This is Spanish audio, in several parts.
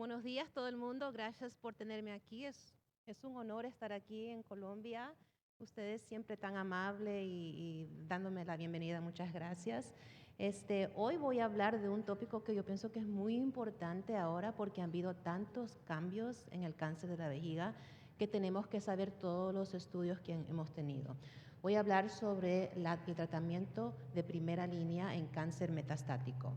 Buenos días todo el mundo, gracias por tenerme aquí. Es un honor estar aquí en Colombia. Ustedes siempre tan amables y dándome la bienvenida, muchas gracias. Hoy voy a hablar de un tópico que yo pienso que es muy importante ahora porque han habido tantos cambios en el cáncer de la vejiga que tenemos que saber todos los estudios que hemos tenido. Voy a hablar sobre el tratamiento de primera línea en cáncer metastático.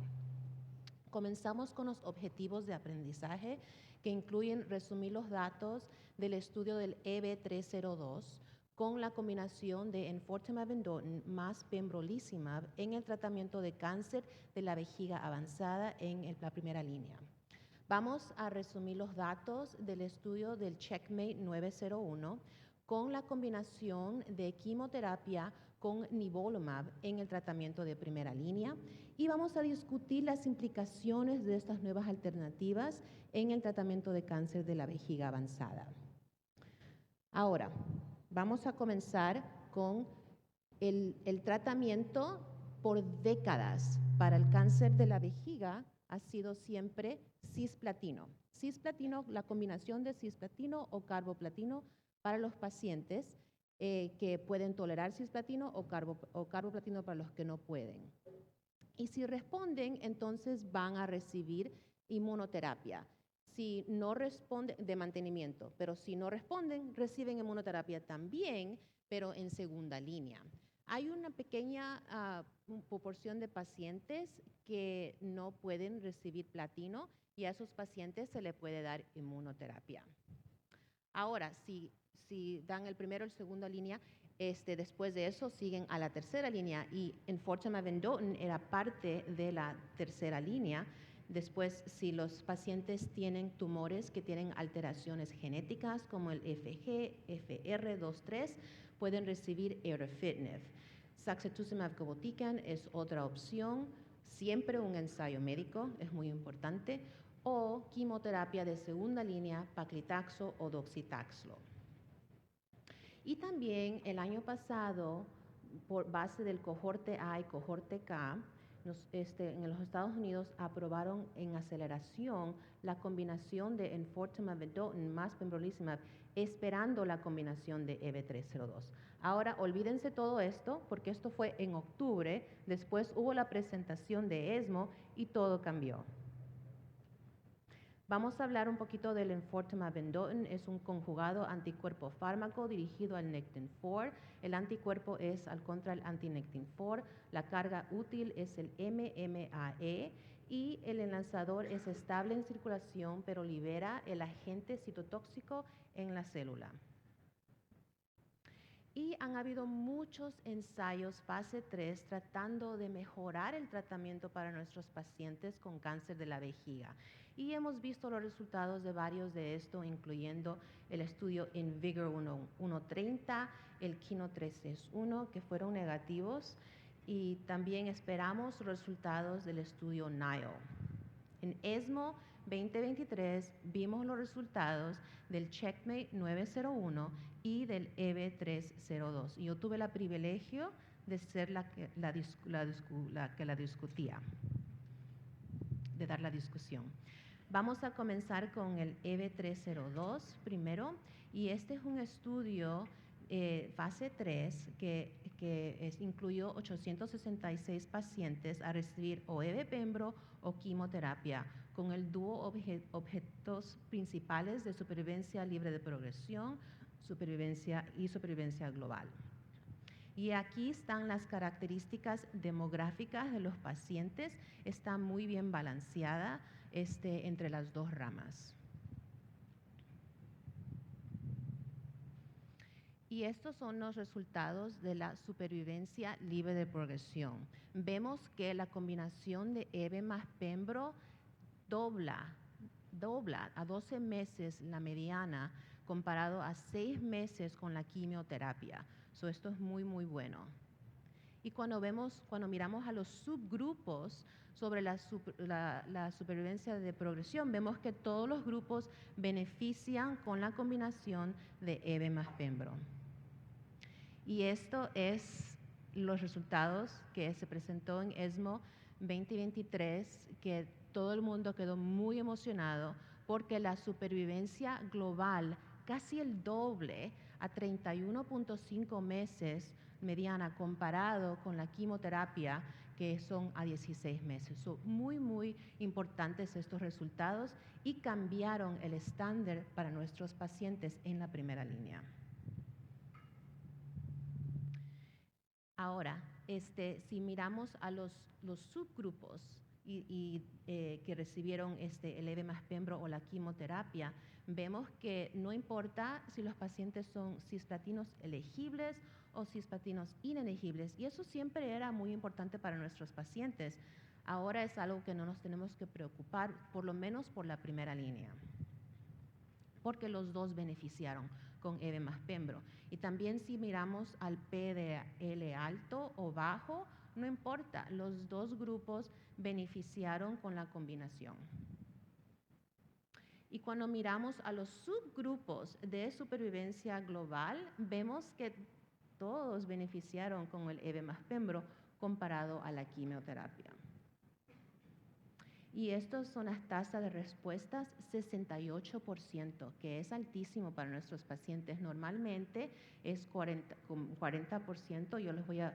Comenzamos con los objetivos de aprendizaje que incluyen resumir los datos del estudio del EB302 con la combinación de enfortumab vedotin más pembrolizumab en el tratamiento de cáncer de la vejiga avanzada en la primera línea. Vamos a resumir los datos del estudio del CheckMate 901 con la combinación de quimioterapia con nivolumab en el tratamiento de primera línea y vamos a discutir las implicaciones de estas nuevas alternativas en el tratamiento de cáncer de la vejiga avanzada. Ahora, vamos a comenzar con el tratamiento por décadas para el cáncer de la vejiga ha sido siempre cisplatino. Cisplatino, la combinación de cisplatino o carboplatino para los pacientes que pueden tolerar cisplatino o carboplatino para los que no pueden. Y si responden, entonces van a recibir inmunoterapia. Si no responden, de mantenimiento, pero si no responden, reciben inmunoterapia también, pero en segunda línea. Hay una pequeña proporción de pacientes que no pueden recibir platino y a esos pacientes se le puede dar inmunoterapia. Ahora, si dan el primero o el segunda línea, después de eso siguen a la tercera línea y enfortumab vedotin era parte de la tercera línea. Después, si los pacientes tienen tumores que tienen alteraciones genéticas como el FG, FR23, pueden recibir erdafitinib. Sacituzumab govitecan es otra opción, siempre un ensayo médico, es muy importante, o quimioterapia de segunda línea, paclitaxel o docetaxel. Y también el año pasado, por base del cohorte A y cohorte K, en los Estados Unidos aprobaron en aceleración la combinación de enfortumab vedotin más pembrolizumab, esperando la combinación de EB302. Ahora, olvídense todo esto, porque esto fue en octubre, después hubo la presentación de ESMO y todo cambió. Vamos a hablar un poquito del enfortumab vedotin. Es un conjugado anticuerpo fármaco dirigido al Nectin-4. El anticuerpo es contra el anti-Nectin-4. La carga útil es el MMAE y el enlazador es estable en circulación, pero libera el agente citotóxico en la célula. Y han habido muchos ensayos fase 3 tratando de mejorar el tratamiento para nuestros pacientes con cáncer de la vejiga. Y hemos visto los resultados de varios de estos, incluyendo el estudio InVigor 130, el Kino 361, que fueron negativos, y también esperamos los resultados del estudio NILE. En ESMO 2023 vimos los resultados del CheckMate 901 y del EB302. Yo tuve el privilegio de ser la que la discutía, de dar la discusión. Vamos a comenzar con el EB302 primero, y este es un estudio fase 3 que incluyó 866 pacientes a recibir o EB-pembro o quimioterapia con el dúo objetos principales de supervivencia libre de progresión, supervivencia y supervivencia global. Y aquí están las características demográficas de los pacientes, está muy bien balanceada entre las dos ramas. Y estos son los resultados de la supervivencia libre de progresión. Vemos que la combinación de EB más pembro dobla a 12 meses la mediana comparado a 6 meses con la quimioterapia. Esto es muy, muy bueno. Y cuando miramos a los subgrupos sobre la supervivencia de progresión, vemos que todos los grupos benefician con la combinación de EB más pembro. Y esto es los resultados que se presentó en ESMO 2023, que todo el mundo quedó muy emocionado porque la supervivencia global, casi el doble, a 31.5 meses mediana, comparado con la quimioterapia, que son a 16 meses. Son muy, muy importantes estos resultados y cambiaron el estándar para nuestros pacientes en la primera línea. Ahora, si miramos a los subgrupos que recibieron el EV más Pembro o la quimioterapia, vemos que no importa si los pacientes son cisplatinos elegibles o cisplatinos inelegibles, y eso siempre era muy importante para nuestros pacientes. Ahora es algo que no nos tenemos que preocupar, por lo menos por la primera línea, porque los dos beneficiaron con EV más Pembro. Y también si miramos al PDL alto o bajo, no importa, los dos grupos beneficiaron con la combinación. Y cuando miramos a los subgrupos de supervivencia global, vemos que todos beneficiaron con el EV más Pembro comparado a la quimioterapia. Y estas son las tasas de respuestas, 68%, que es altísimo para nuestros pacientes. Normalmente es 40%, yo les voy a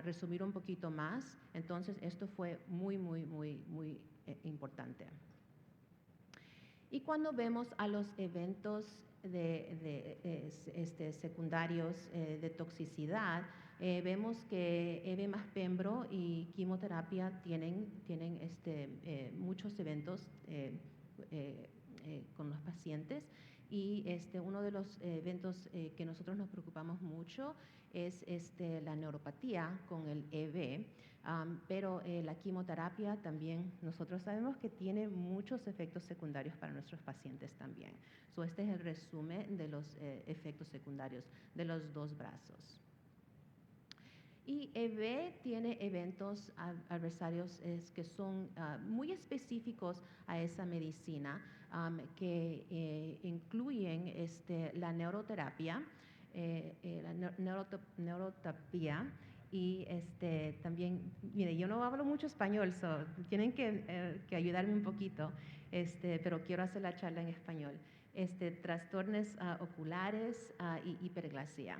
resumir un poquito más. Entonces, esto fue muy, muy, muy, muy importante. Y cuando vemos a los eventos secundarios de toxicidad, vemos que EV más Pembro y quimioterapia tienen muchos eventos con los pacientes, y uno de los eventos que nosotros nos preocupamos mucho es la neuropatía con el EV, pero la quimioterapia también nosotros sabemos que tiene muchos efectos secundarios para nuestros pacientes también. Este es el resumen de los efectos secundarios de los dos brazos. Y EV tiene eventos adversarios que son muy específicos a esa medicina, que incluyen la neuroterapia, neuroterapia, y también, mire, yo no hablo mucho español, tienen que ayudarme un poquito, pero quiero hacer la charla en español. Trastornos oculares y hiperglasia.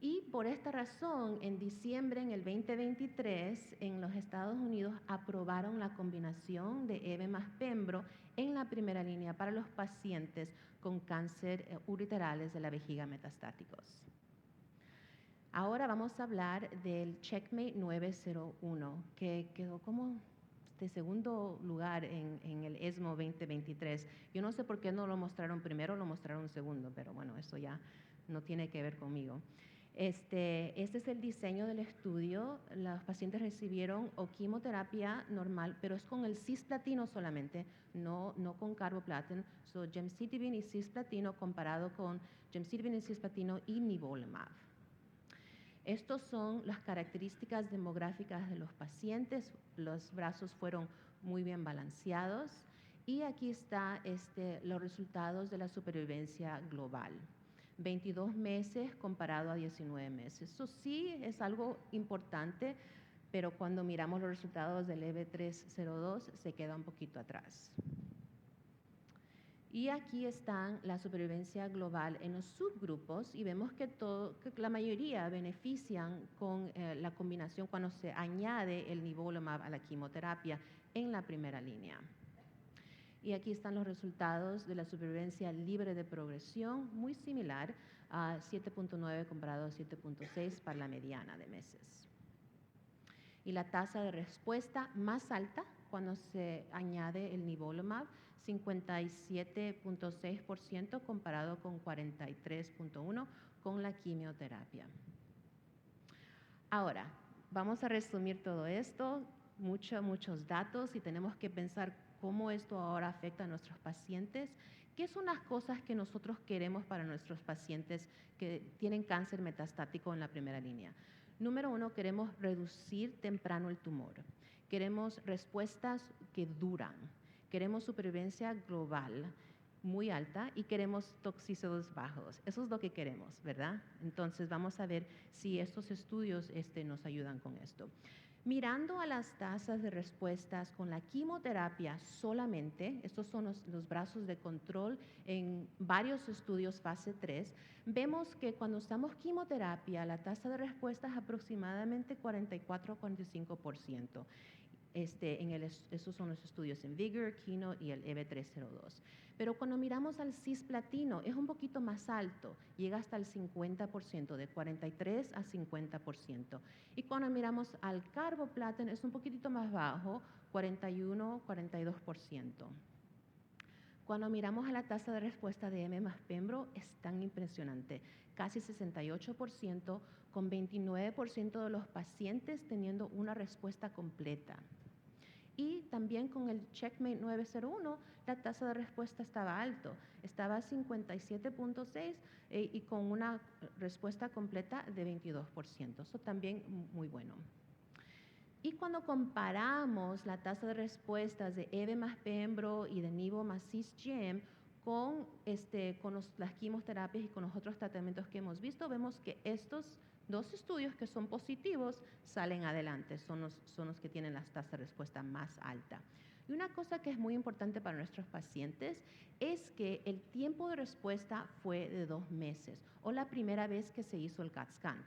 Y por esta razón, en diciembre en el 2023, en los Estados Unidos aprobaron la combinación de EV más Pembro en la primera línea para los pacientes con cáncer ureterales de la vejiga metastáticos. Ahora vamos a hablar del Checkmate 901, que quedó como de segundo lugar en el ESMO 2023. Yo no sé por qué no lo mostraron primero, lo mostraron segundo, pero bueno, eso ya no tiene que ver conmigo. Este es el diseño del estudio. Los pacientes recibieron o quimioterapia normal, pero es con el cisplatino solamente, no con carboplatin. Gemcitabine y cisplatino comparado con gemcitabine y cisplatino y nivolumab. Estos son las características demográficas de los pacientes. Los brazos fueron muy bien balanceados. Y aquí están los resultados de la supervivencia global. 22 meses comparado a 19 meses. Eso sí es algo importante, pero cuando miramos los resultados del EV302 se queda un poquito atrás. Y aquí está la supervivencia global en los subgrupos, y vemos que la mayoría benefician con la combinación cuando se añade el nivolumab a la quimioterapia en la primera línea. Y aquí están los resultados de la supervivencia libre de progresión, muy similar a 7.9 comparado a 7.6 para la mediana de meses. Y la tasa de respuesta más alta cuando se añade el nivolumab, 57.6% comparado con 43.1% con la quimioterapia. Ahora, vamos a resumir todo esto, muchos datos, y tenemos que pensar cómo esto ahora afecta a nuestros pacientes. ¿Qué son las cosas que nosotros queremos para nuestros pacientes que tienen cáncer metastático en la primera línea? Número 1, queremos reducir temprano el tumor. Queremos respuestas que duran. Queremos supervivencia global muy alta y queremos toxicidos bajos. Eso es lo que queremos, ¿verdad? Entonces vamos a ver si estos estudios nos ayudan con esto. Mirando a las tasas de respuestas con la quimioterapia solamente, estos son los brazos de control en varios estudios fase 3, vemos que cuando usamos quimioterapia la tasa de respuesta es aproximadamente 44 a 45%. Esos son los estudios en Vigor, Keynote y el EV302. Pero cuando miramos al cisplatino es un poquito más alto, llega hasta el 50%, de 43 a 50%. Y cuando miramos al carboplatin es un poquitito más bajo, 41, 42%. Cuando miramos a la tasa de respuesta de M más Pembro es tan impresionante, casi 68%, con 29% de los pacientes teniendo una respuesta completa. Y también con el Checkmate 901, la tasa de respuesta estaba alto, estaba a 57.6 y con una respuesta completa de 22%. Eso también muy bueno. Y cuando comparamos la tasa de respuestas de EVE más Pembro y de Nivo más CIS-GEM con las quimioterapias y con los otros tratamientos que hemos visto, vemos que estos dos estudios que son positivos salen adelante, son los que tienen las tasas de respuesta más alta. Y una cosa que es muy importante para nuestros pacientes es que el tiempo de respuesta fue de 2 meses o la primera vez que se hizo el CAT scan.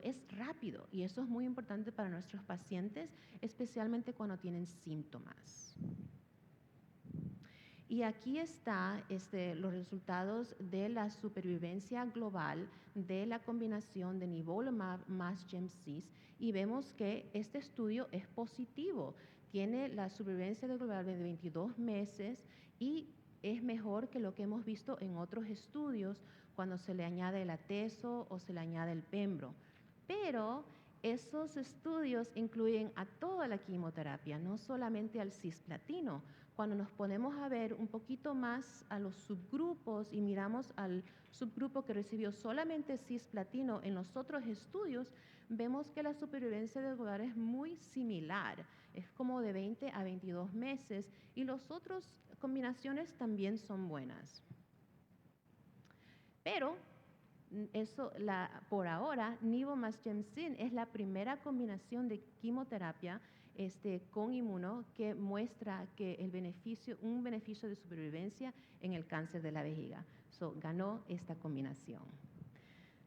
Es rápido y eso es muy importante para nuestros pacientes, especialmente cuando tienen síntomas. Y aquí están los resultados de la supervivencia global de la combinación de nivolumab más GemCis y vemos que este estudio es positivo. Tiene la supervivencia global de 22 meses y es mejor que lo que hemos visto en otros estudios cuando se le añade el atezo o se le añade el pembro. Pero esos estudios incluyen a toda la quimioterapia, no solamente al cisplatino. Cuando nos ponemos a ver un poquito más a los subgrupos y miramos al subgrupo que recibió solamente cisplatino en los otros estudios, vemos que la supervivencia del global es muy similar, es como de 20 a 22 meses y las otras combinaciones también son buenas. Pero por ahora, Nivo más Gemcin es la primera combinación de quimioterapia con inmuno que muestra que un beneficio de supervivencia en el cáncer de la vejiga. Ganó esta combinación.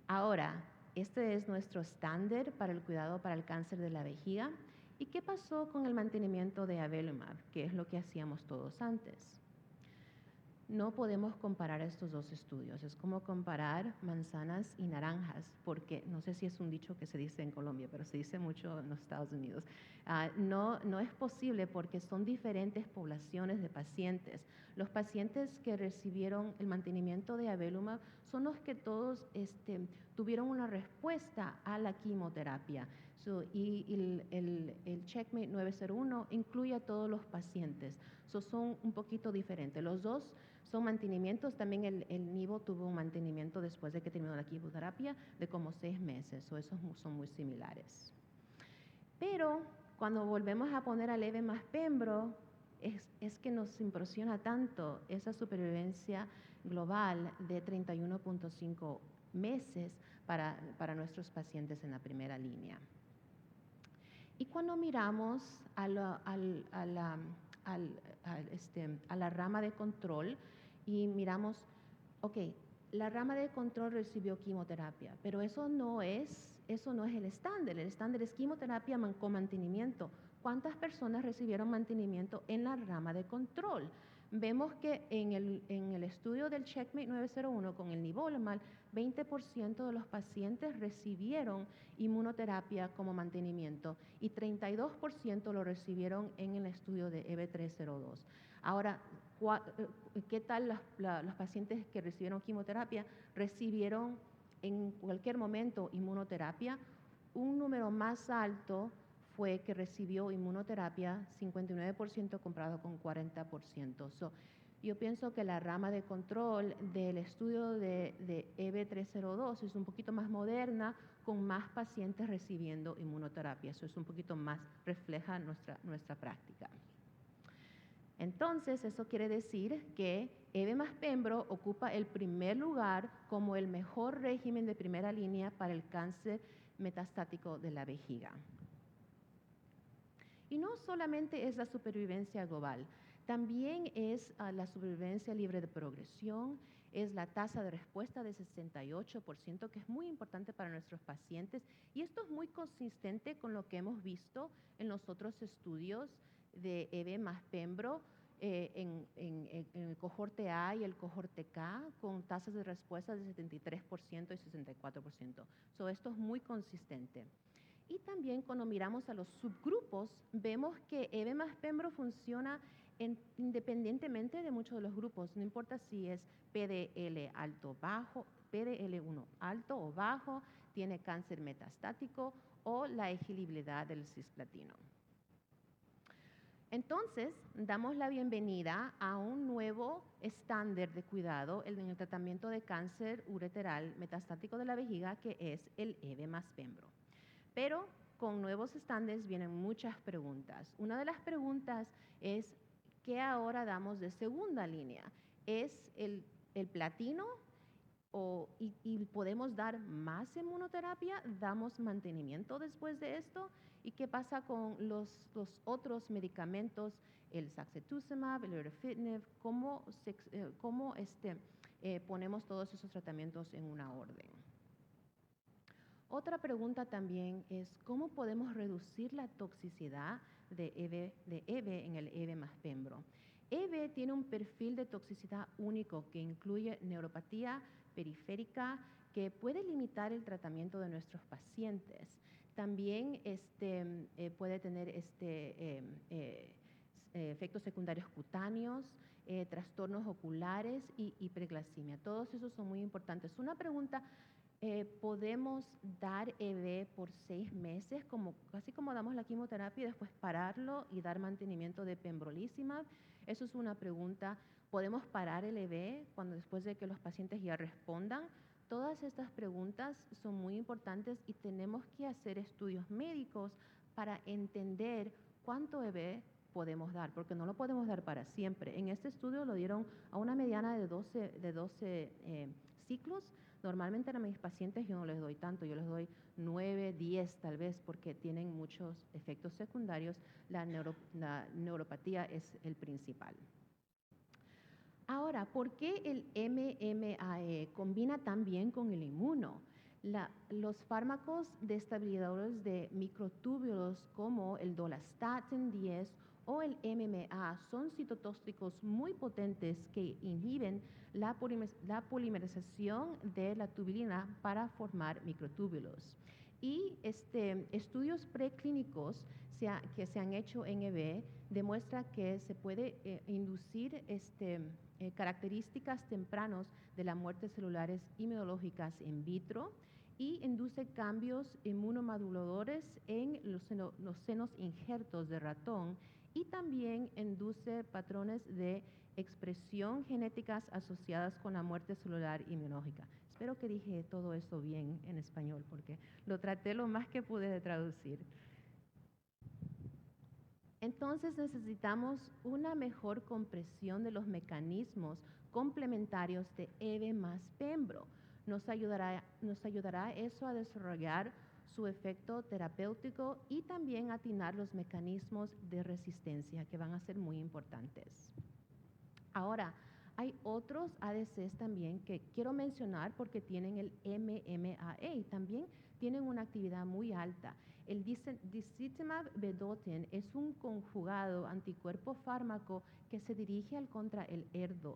Ahora, este es nuestro estándar para el cuidado para el cáncer de la vejiga. ¿Y qué pasó con el mantenimiento de avelumab, que es lo que hacíamos todos antes? No podemos comparar estos dos estudios. Es como comparar manzanas y naranjas, porque no sé si es un dicho que se dice en Colombia, pero se dice mucho en los Estados Unidos. No es posible porque son diferentes poblaciones de pacientes. Los pacientes que recibieron el mantenimiento de avelumab son los que todos tuvieron una respuesta a la quimioterapia. Y el Checkmate 901 incluye a todos los pacientes. Son un poquito diferentes. Los dos son mantenimientos. También el Nivo tuvo un mantenimiento después de que terminó la quimioterapia de como 6 meses. Esos son muy similares. Pero cuando volvemos a poner al EVE más Pembro, es que nos impresiona tanto esa supervivencia global de 31.5 meses para nuestros pacientes en la primera línea. Y cuando miramos a la rama de control y miramos, ok, la rama de control recibió quimioterapia, pero eso no es el estándar. El estándar es quimioterapia con mantenimiento. ¿Cuántas personas recibieron mantenimiento en la rama de control? Vemos que en el estudio del Checkmate 901 con el nivolumab, 20% de los pacientes recibieron inmunoterapia como mantenimiento y 32% lo recibieron en el estudio de EV302. Ahora, ¿qué tal los pacientes que recibieron quimioterapia? Recibieron en cualquier momento inmunoterapia. Un número más alto fue que recibió inmunoterapia, 59% comparado con 40%. Yo pienso que la rama de control del estudio de EV302 es un poquito más moderna, con más pacientes recibiendo inmunoterapia. Eso es un poquito más, refleja nuestra práctica. Entonces, eso quiere decir que EVE más Pembro ocupa el primer lugar como el mejor régimen de primera línea para el cáncer metastático de la vejiga. Y no solamente es la supervivencia global, también es la supervivencia libre de progresión, es la tasa de respuesta de 68%, que es muy importante para nuestros pacientes. Y esto es muy consistente con lo que hemos visto en los otros estudios de EB más Pembro, en el cohorte A y el cohorte K, con tasas de respuesta de 73% y 64%. Esto es muy consistente. Y también cuando miramos a los subgrupos, vemos que EB más Pembro funciona independientemente de muchos de los grupos. No importa si es PDL alto o bajo, PDL1 alto o bajo, tiene cáncer metastático o la elegibilidad del cisplatino. Entonces, damos la bienvenida a un nuevo estándar de cuidado en el tratamiento de cáncer ureteral metastático de la vejiga, que es el EB más Pembro. Pero con nuevos estándares vienen muchas preguntas. Una de las preguntas es, ¿qué ahora damos de segunda línea? ¿Es el platino y podemos dar más inmunoterapia? ¿Damos mantenimiento después de esto? ¿Y qué pasa con los otros medicamentos, el sacituzumab, el erdafitinib? ¿Cómo ponemos todos esos tratamientos en una orden? Otra pregunta también es, ¿cómo podemos reducir la toxicidad de EB en el EB más Pembro? EB tiene un perfil de toxicidad único que incluye neuropatía periférica que puede limitar el tratamiento de nuestros pacientes. También puede tener efectos secundarios cutáneos, trastornos oculares y hiperglacemia. Todos esos son muy importantes. Una pregunta, ¿podemos dar EB por 6 meses, casi como damos la quimioterapia, y después pararlo y dar mantenimiento de pembrolizumab? Eso es una pregunta. ¿Podemos parar el EB después de que los pacientes ya respondan? Todas estas preguntas son muy importantes y tenemos que hacer estudios médicos para entender cuánto EB podemos dar, porque no lo podemos dar para siempre. En este estudio lo dieron a una mediana de 12 ciclos. Normalmente a mis pacientes yo no les doy tanto, yo les doy 9, 10 tal vez, porque tienen muchos efectos secundarios. La neuropatía es el principal. Ahora, ¿por qué el MMAE combina tan bien con el inmuno? Los fármacos destabilizadores de microtúbulos como el dolastatin 10 o el MMA son citotóxicos muy potentes que inhiben la polimerización de la tubulina para formar microtúbulos. Y estudios preclínicos que se han hecho en EB demuestran que se puede inducir características tempranas de la muerte celulares inmunológicas in vitro y induce cambios inmunomoduladores en los senos injertos de ratón y también induce patrones de expresión genéticas asociadas con la muerte celular inmunológica. Espero que dije todo esto bien en español porque lo traté lo más que pude de traducir. Entonces necesitamos una mejor comprensión de los mecanismos complementarios de EB más Pembro. Nos ayudará eso a desarrollar su efecto terapéutico y también atinar los mecanismos de resistencia que van a ser muy importantes. Ahora, hay otros ADCs también que quiero mencionar porque tienen el MMAE y también tienen una actividad muy alta. El disitamab vedotin es un conjugado anticuerpo fármaco que se dirige contra el ER2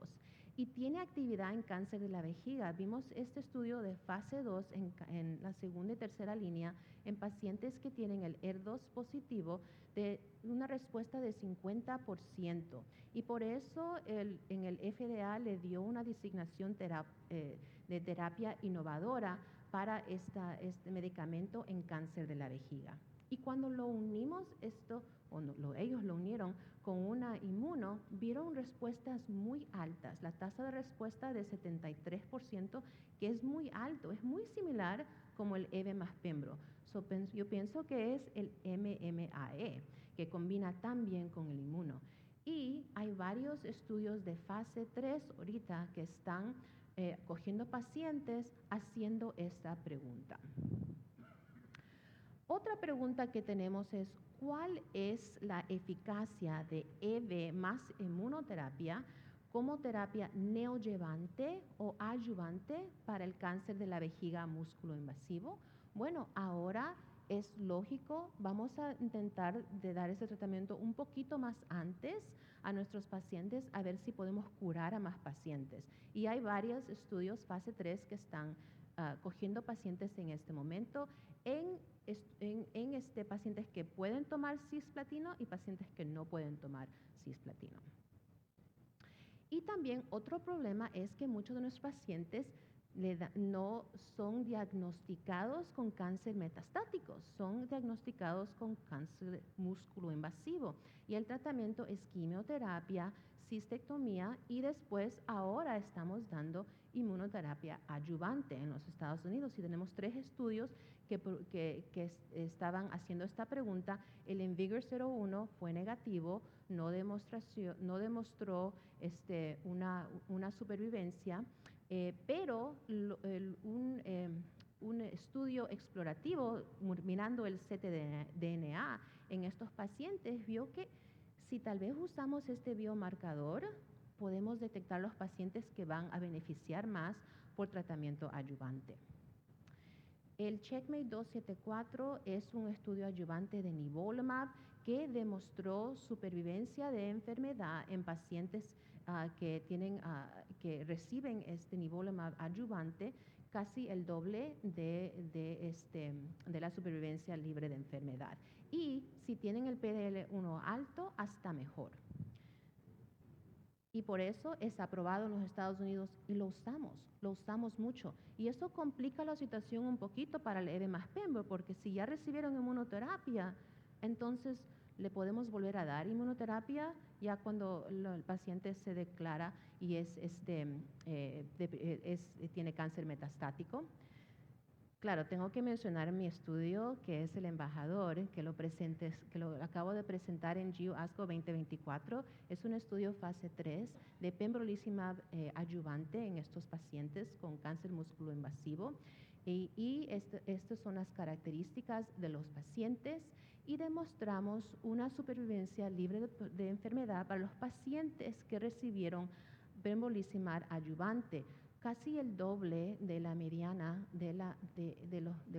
y tiene actividad en cáncer de la vejiga. Vimos este estudio de fase 2 en la segunda y tercera línea en pacientes que tienen el ER2 positivo de una respuesta de 50%. Y por eso en el FDA le dio una designación de terapia innovadora para este medicamento en cáncer de la vejiga. Y cuando lo unimos ellos lo unieron con una inmuno, vieron respuestas muy altas. La tasa de respuesta de 73%, que es muy alto, es muy similar como el EB más Pembro. Yo pienso que es el MMAE, que combina tan bien con el inmuno. Y hay varios estudios de fase 3 ahorita que están cogiendo pacientes haciendo esta pregunta. Otra pregunta que tenemos es, ¿cuál es la eficacia de EV más inmunoterapia como terapia neoadyuvante o adyuvante para el cáncer de la vejiga músculo invasivo? Bueno, ahora es lógico, vamos a intentar de dar ese tratamiento un poquito más antes a nuestros pacientes a ver si podemos curar a más pacientes. Y hay varios estudios fase 3 que están cogiendo pacientes en este momento en pacientes que pueden tomar cisplatino y pacientes que no pueden tomar cisplatino. Y también otro problema es que muchos de nuestros pacientes no son diagnosticados con cáncer metastático, son diagnosticados con cáncer músculo invasivo. Y el tratamiento es quimioterapia, cistectomía y después ahora estamos dando inmunoterapia adyuvante en los Estados Unidos. Y tenemos 3 estudios que estaban haciendo esta pregunta. El INVIGOR-01 fue negativo, no demostró una supervivencia, pero un estudio explorativo mirando el ctDNA en estos pacientes vio que si tal vez usamos este biomarcador, podemos detectar los pacientes que van a beneficiar más por tratamiento adyuvante. El CheckMate 274 es un estudio adyuvante de nivolumab que demostró supervivencia de enfermedad en pacientes que reciben este nivolumab adyuvante, casi el doble de la supervivencia libre de enfermedad. Y si tienen el PDL1 alto, hasta mejor. Y por eso es aprobado en los Estados Unidos y lo usamos mucho. Y eso complica la situación un poquito para el EV más Pembro, porque si ya recibieron inmunoterapia, entonces le podemos volver a dar inmunoterapia ya cuando el paciente se declara y tiene cáncer metastático. Claro, tengo que mencionar mi estudio, que es el embajador, que lo acabo de presentar en GU ASCO 2024. Es un estudio fase 3 de pembrolizumab adyuvante en estos pacientes con cáncer músculo invasivo. Estas son las características de los pacientes y demostramos una supervivencia libre de enfermedad para los pacientes que recibieron pembrolizumab adyuvante, casi el doble de la mediana de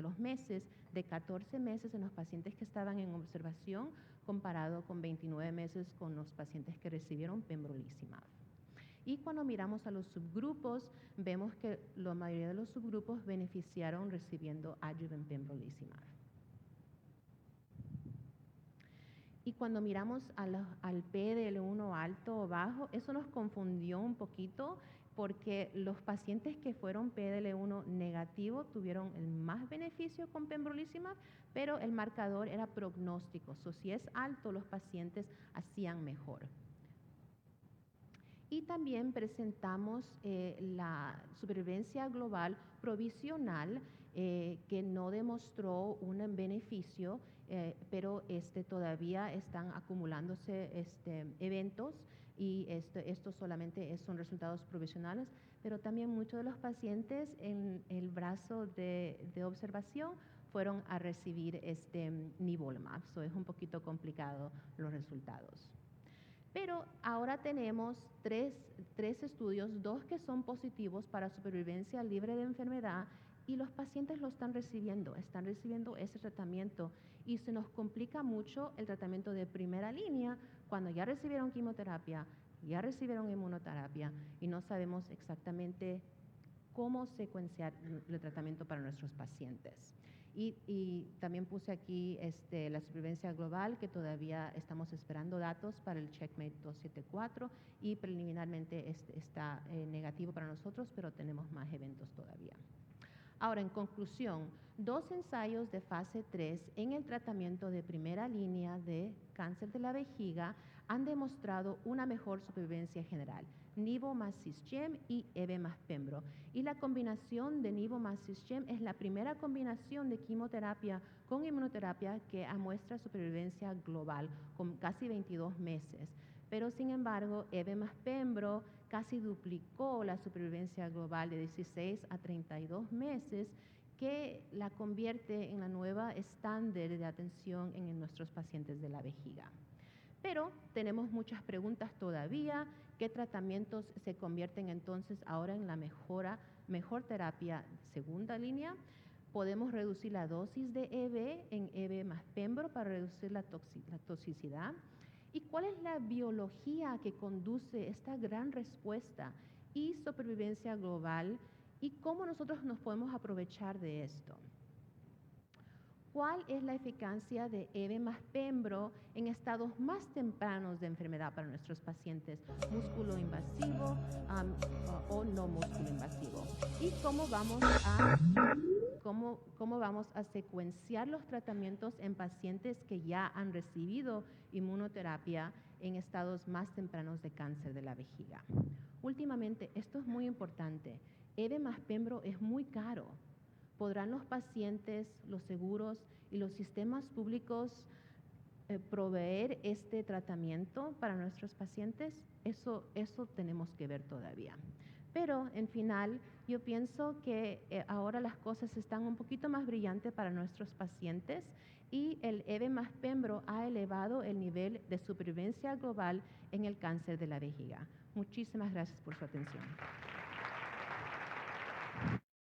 los meses, de 14 meses en los pacientes que estaban en observación, comparado con 29 meses con los pacientes que recibieron pembrolizumab. Y cuando miramos a los subgrupos, vemos que la mayoría de los subgrupos beneficiaron recibiendo adjuvant pembrolizumab. Y cuando miramos al PDL1 alto o bajo, eso nos confundió un poquito, porque los pacientes que fueron PDL1 negativo tuvieron el más beneficio con pembrolizumab, pero el marcador era prognóstico. Si es alto, los pacientes hacían mejor. Y también presentamos la supervivencia global provisional que no demostró un beneficio, pero todavía están acumulándose eventos y estos solamente son resultados provisionales, pero también muchos de los pacientes en el brazo de observación fueron a recibir nivolumab. Es un poquito complicado los resultados. Pero ahora tenemos tres estudios, 2 que son positivos para supervivencia libre de enfermedad y los pacientes lo están recibiendo ese tratamiento y se nos complica mucho el tratamiento de primera línea cuando ya recibieron quimioterapia, ya recibieron inmunoterapia y no sabemos exactamente cómo secuenciar el tratamiento para nuestros pacientes. Y también puse aquí la supervivencia global, que todavía estamos esperando datos para el CheckMate 274 y preliminarmente está negativo para nosotros, pero tenemos más eventos todavía. Ahora, en conclusión, 2 ensayos de fase 3 en el tratamiento de primera línea de cáncer de la vejiga han demostrado una mejor supervivencia general, nivo más cisgem y EV más pembro. Y la combinación de nivo más cisgem es la primera combinación de quimioterapia con inmunoterapia que muestra supervivencia global, con casi 22 meses. Pero sin embargo, EV más pembro casi duplicó la supervivencia global de 16 a 32 meses que la convierte en la nueva estándar de atención en nuestros pacientes de la vejiga. Pero tenemos muchas preguntas todavía. ¿Qué tratamientos se convierten entonces ahora en la mejor terapia segunda línea? Podemos reducir la dosis de EB en EB más Pembro para reducir la toxicidad. ¿Y cuál es la biología que conduce esta gran respuesta y supervivencia global? ¿Y cómo nosotros nos podemos aprovechar de esto? ¿Cuál es la eficacia de EB más Pembro en estados más tempranos de enfermedad para nuestros pacientes, músculo invasivo o no músculo invasivo? ¿Y cómo vamos a secuenciar los tratamientos en pacientes que ya han recibido inmunoterapia en estados más tempranos de cáncer de la vejiga? Últimamente, esto es muy importante, EB más Pembro es muy caro. ¿Podrán los pacientes, los seguros y los sistemas públicos proveer este tratamiento para nuestros pacientes? Eso tenemos que ver todavía. Pero en final, yo pienso que ahora las cosas están un poquito más brillantes para nuestros pacientes y el EB más Pembro ha elevado el nivel de supervivencia global en el cáncer de la vejiga. Muchísimas gracias por su atención.